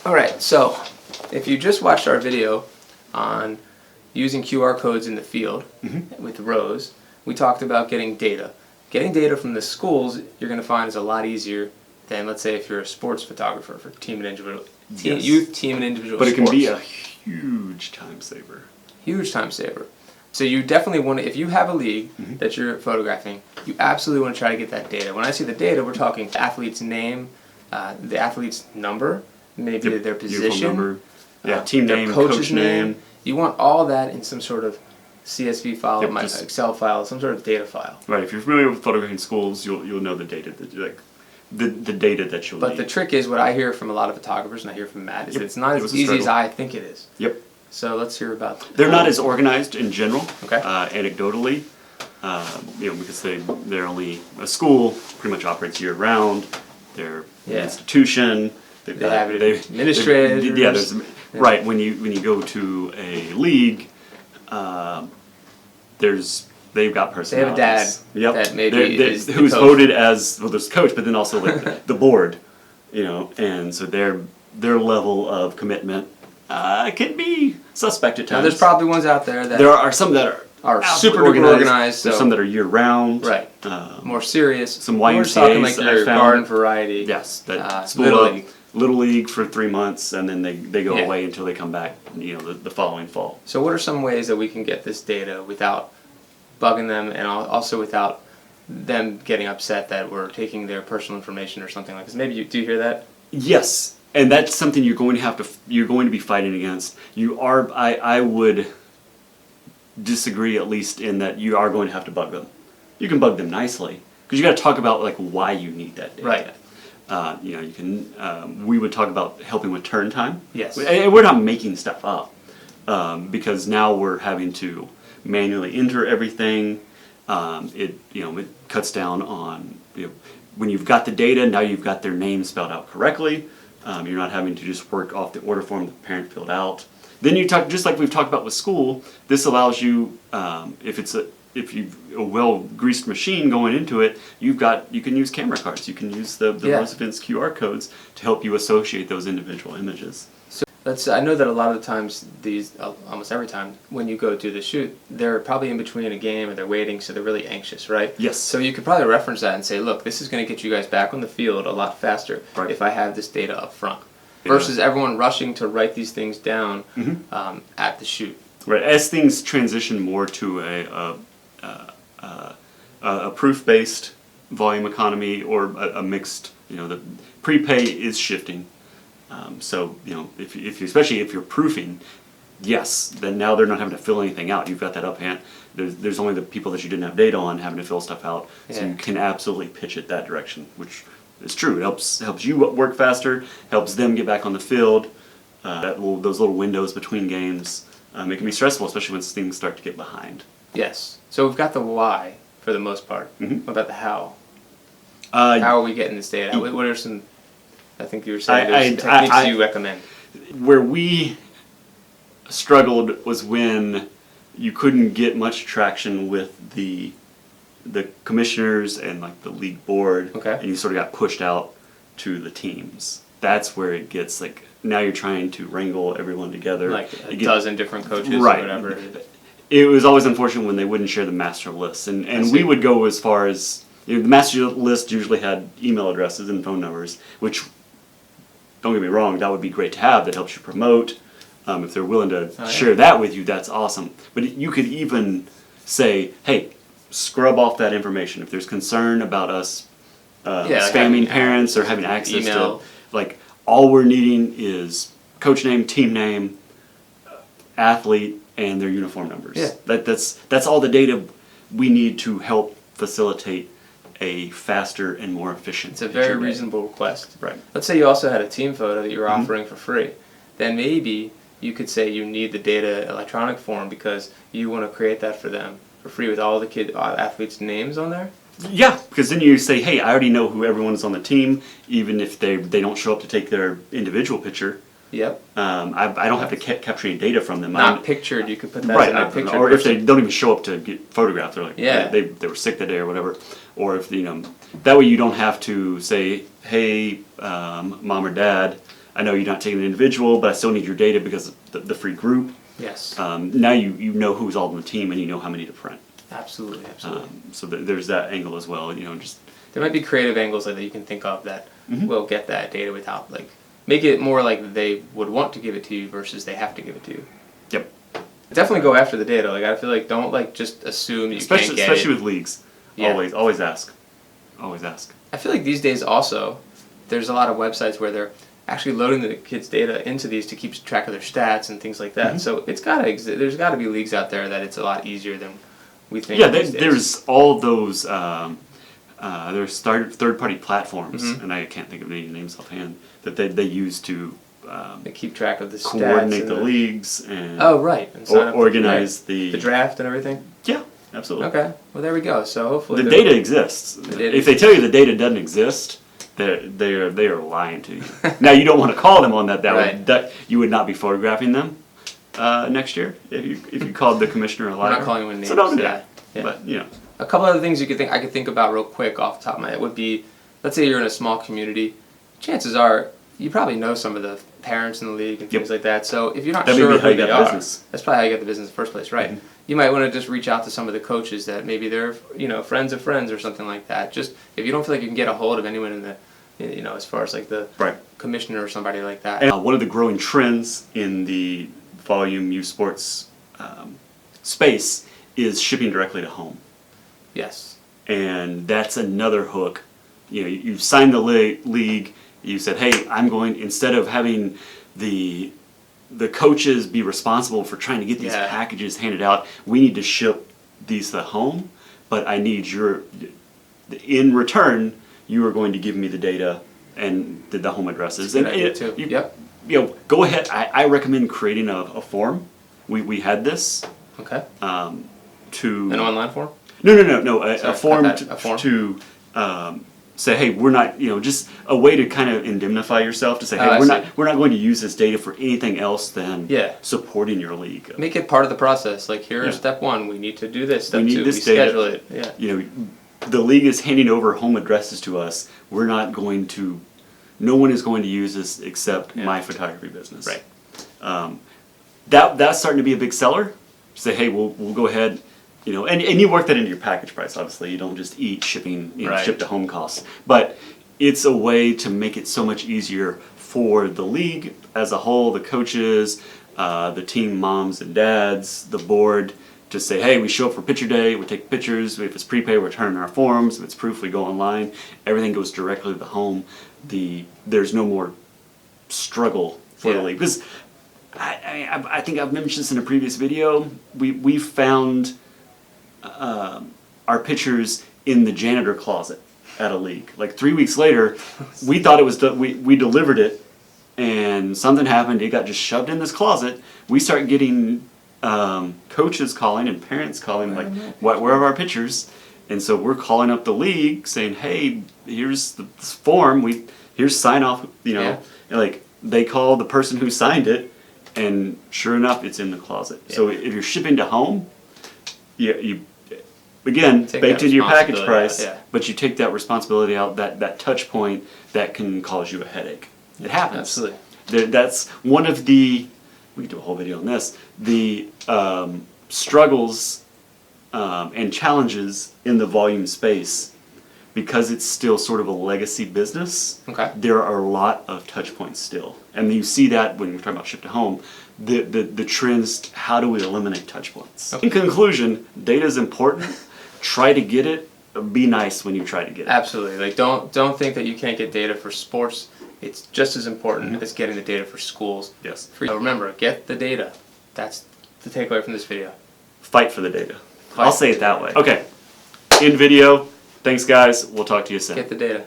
Alright, so if you just watched our video on using QR codes in the field with rows, we talked about getting data. Getting data from the schools you're going to find is a lot easier than, let's say, if you're a sports photographer for team and individual, youth, team, and individual sports. But it can be a huge time saver. Huge time saver. So you definitely want to, if you have a league that you're photographing, you absolutely want to try to get that data. When I say the data, we're talking the athlete's name, the athlete's number, maybe their position, number, team name, coach name. You want all that in some sort of CSV file, Excel file, some sort of data file. Right. If you're familiar with photographing schools, you'll know the data that the data that you'll need. But the trick is, what I hear from a lot of photographers, and I hear from Matt, is it's not as easy as I think it is. Yep. So let's hear about. They're not as organized in general. Okay. Anecdotally, because they're only a school pretty much operates year round. They're an institution. They have administrators. Right. When you go to a league, they've got personalities. They have a dad. Yep. That maybe is who's the coach. voted as there's coach, but then also like the board, and so their level of commitment can be suspect at times. Now, there's probably ones out there that there are some that are super organized. There's some that are year round. Right. More serious. Some We're talking like YMCA's your garden variety. Yes. That Little League for 3 months, and then they go away until they come back. The following fall. So what are some ways that we can get this data without bugging them, and also without them getting upset that we're taking their personal information or something like this? Maybe do you hear that? Yes, and that's something you're going to be fighting against. I would disagree, at least in that you are going to have to bug them. You can bug them nicely because you got to talk about like why you need that data. Right. You can. We would talk about helping with turn time. Yes. And we're not making stuff up because now we're having to manually enter everything. It cuts down on when you've got the data. Now you've got their name spelled out correctly. You're not having to just work off the order form the parent filled out. Then you talk just like we've talked about with school. This allows you if you've a well-greased machine going into it, you can use camera cards. You can use the Roosevelt's QR codes to help you associate those individual images. So I know that a lot of the times, almost every time, when you go do the shoot, they're probably in between a game or they're waiting, so they're really anxious, right? Yes. So you could probably reference that and say, look, this is going to get you guys back on the field a lot faster if I have this data up front, versus everyone rushing to write these things down at the shoot. Right. As things transition more to a proof-based volume economy or a mixed, the prepay is shifting. So especially if you're proofing, yes, then now they're not having to fill anything out. You've got that up hand. There's only the people that you didn't have data on having to fill stuff out. So you can absolutely pitch it that direction, which is true. It helps you work faster, helps them get back on the field. Those little windows between games, it can be stressful, especially when things start to get behind. Yes. So we've got the why for the most part. What about the how? How are we getting this data? What are some? I think you were saying there's techniques you recommend. Where we struggled was when you couldn't get much traction with the commissioners and like the league board, and you sort of got pushed out to the teams. That's where it gets like now you're trying to wrangle everyone together. Like a dozen different coaches or whatever. It was always unfortunate when they wouldn't share the master list, and we would go as far as the master list usually had email addresses and phone numbers, which, don't get me wrong, that would be great to have. That helps you promote. If they're willing to share that with you, that's awesome. But you could even say, hey, scrub off that information. If there's concern about us spamming parents or having access to, like, all we're needing is coach name, team name, athlete, and their uniform numbers. Yeah. That's all the data we need to help facilitate a faster and more efficient. It's a very reasonable request. Right. Let's say you also had a team photo that you were offering for free. Then maybe you could say you need the data electronic form because you want to create that for them for free with all the athletes' names on there. Yeah, because then you say, hey, I already know who everyone is on the team, even if they don't show up to take their individual picture. Yep. I don't have to capture any data from them. Not pictured. You could put that in a picture. Or if they don't even show up to get photographed, they're like, yeah, they were sick that day or whatever. Or if that way you don't have to say, hey, mom or dad, I know you're not taking an individual, but I still need your data because of the free group. Yes. Now you know who's all on the team and you know how many to print. Absolutely, absolutely. So there's that angle as well. Just there might be creative angles like that you can think of that Mm-hmm. will get that data without make it more like they would want to give it to you versus they have to give it to you. Yep. Definitely go after the data. I feel like don't just assume you can't get especially it. with leagues. Yeah. Always ask. Always ask. I feel like these days also there's a lot of websites where they're actually loading the kids' data into these to keep track of their stats and things like that. Mm-hmm. So it's gotta there's got to be leagues out there that it's a lot easier than we think. Yeah, these days. there's all those. There's third-party platforms, Mm-hmm. and I can't think of any names offhand that they use to They keep track of the stats. coordinate and the leagues and Oh, right. And sign up for organize the draft and everything. Yeah, absolutely. Okay. Well, there we go. So hopefully The data exists. data If they tell you the data doesn't exist, they are lying to you. Now you don't want to call them on that. Right. You would not be photographing them next year if you called the commissioner a liar. We're not calling them names. So don't do yeah. that. Yeah. But A couple other things I could think about real quick off the top of my head would be, let's say you're in a small community. Chances are you probably know some of the parents in the league and things like that. So if you're not That may sure be how who you they got are, business. that's probably how you got the business in the first place, right? Mm-hmm. You might want to just reach out to some of the coaches that maybe they're friends of friends or something like that. Just if you don't feel like you can get a hold of anyone in the as far as like the Right. commissioner or somebody like that. And one of the growing trends in the volume youth sports space is shipping directly to home. Yes. And that's another hook. You signed the league. You said, "Hey, I'm going." Instead of having the coaches be responsible for trying to get these Yeah. packages handed out, we need to ship these to home. But I need in return, you are going to give me the data and the home addresses. That's a good idea too. Yep. Go ahead. I recommend creating a form. We had this Okay. to An online form? No. A form a form? to say, hey, we're not, just a way to kind of indemnify yourself to say, hey, I we're not going to use this data for anything else than Yeah. supporting your league. Make it part of the process. Like, here's Yeah. step one. We need to do this. Step We need two. this We data. schedule it. Yeah. The league is handing over home addresses to us. We're not going to. No one is going to use this except my photography business. Right. That's starting to be a big seller. Say, hey, we'll go ahead. And you work that into your package price. Obviously, you don't just eat shipping, Right. ship to home costs. But it's a way to make it so much easier for the league as a whole, the coaches, the team moms and dads, the board, to say, hey, we show up for picture day, we take pictures. If it's prepaid, we return our forms. If it's proof, we go online. Everything goes directly to the home. There's no more struggle for the league. Because I think I've mentioned this in a previous video. We found our pictures in the janitor closet at a league. Like 3 weeks later, we thought it was we delivered it, and something happened. It got just shoved in this closet. We start getting coaches calling and parents calling, like, where are our pictures? And so we're calling up the league saying, hey, here's this form. Here's sign off. And like they call the person who signed it, and sure enough, it's in the closet. Yeah. So if you're shipping to home, you again, baked into your package price, but you take that responsibility out, that touch point that can cause you a headache. It happens. Absolutely. That's one of the, we could do a whole video on this, the struggles and challenges in the volume space, because it's still sort of a legacy business. Okay. There are a lot of touch points still. And you see that when we're talking about ship to home, the trends, how do we eliminate touch points? Okay. In conclusion, data is important. Try to get it. Be nice when you try to get it. Absolutely. Like don't think that you can't get data for sports. It's just as important as getting the data for schools. Yes. Remember, get the data. That's the takeaway from this video. Fight for the data. I'll say it that way. Okay. In video. Thanks, guys. We'll talk to you soon. Get the data.